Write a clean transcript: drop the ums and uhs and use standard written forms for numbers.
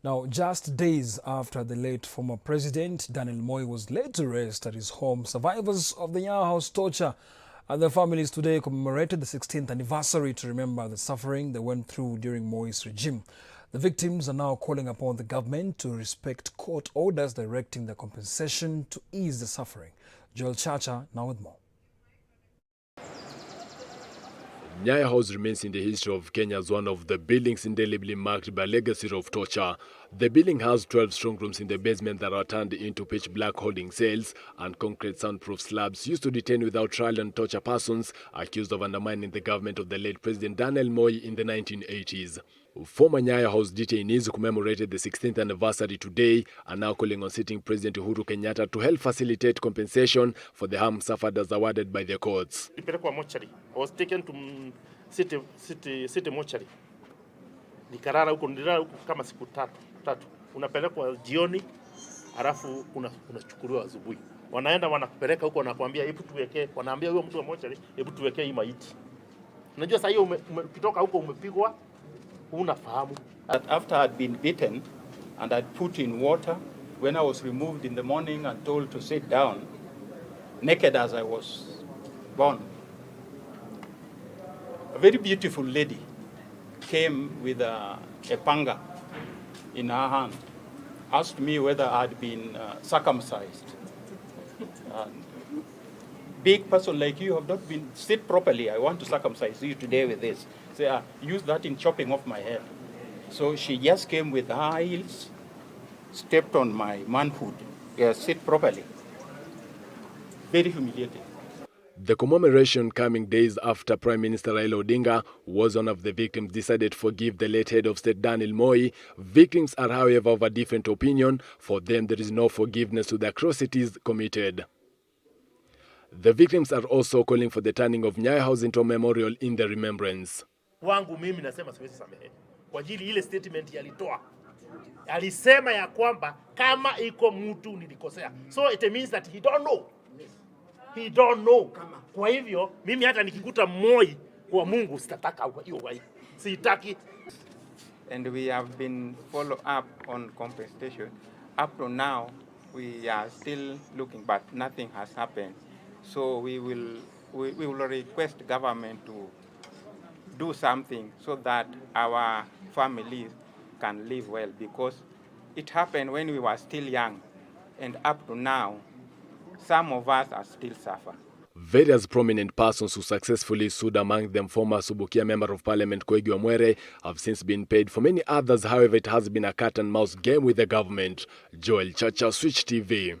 Now, just days after the late former president, Daniel Moi, was laid to rest at his home, survivors of the Nyayo House torture and their families today commemorated the 16th anniversary to remember the suffering they went through during Moi's regime. The victims are now calling upon the government to respect court orders directing the compensation to ease the suffering. Joel Chacha now with more. Nyayo House remains in the history of Kenya as one of the buildings indelibly marked by legacy of torture. The building has 12 strong rooms in the basement that are turned into pitch black holding cells and concrete soundproof slabs used to detain without trial and torture persons accused of undermining the government of the late President Daniel Moi in the 1980s. Former Nyayo House detainees commemorated the 16th anniversary today and now calling on sitting President Uhuru Kenyatta to help facilitate compensation for the harm suffered as awarded by the courts. I was taken to city mortuary. Nikarara huko kama siku tatu. Unapelekwa jioni alafu unachukuliwa asubuhi. Wanaenda wanakupeleka huko wanakuambia hebu tuwekee, wanaambia huyo mtu wa mortuary hebu tuwekee hii maiti. Unajua sasa hiyo ukitoka huko umepigwa unafahamu. After I had been beaten and I'd put in water, when I was removed in the morning and told to sit down, naked as I was born, a very beautiful lady came with a panga in her hand, asked me whether I'd been circumcised. Big person like you have not been, sit properly, I want to circumcise you today with this. So use that in chopping off my head. So she just came with high heels, stepped on my manhood. Sit properly. Very humiliating. The commemoration coming days after Prime Minister Raila Odinga was one of the victims decided to forgive the late head of state Daniel Moi. Victims are, however, of a different opinion. For them, there is no forgiveness to the atrocities committed. The victims are also calling for the turning of Nyayo House into a memorial in their remembrance. Wangu mimi nasema siwezi samehe. Kwa ajili ile statement yalitoa. Alisema ya kwamba kama iko mtu nilikosea. So it means that he don't know. He don't know. Kwa hivyo mimi hata nikikuta Moi kwa Mungu sitataka hiyo wai. Sitaki. And we have been follow up on compensation. Up to now we are still looking but nothing has happened. So we will request government to do something so that our families can live well, because it happened when we were still young, and up to now some of us are still suffering. Various prominent persons who successfully sued, among them former Subukia Member of Parliament Forgive Moi, have since been paid. For many others, however, it has been a cat and mouse game with the government. Joel Chacha, Switch TV.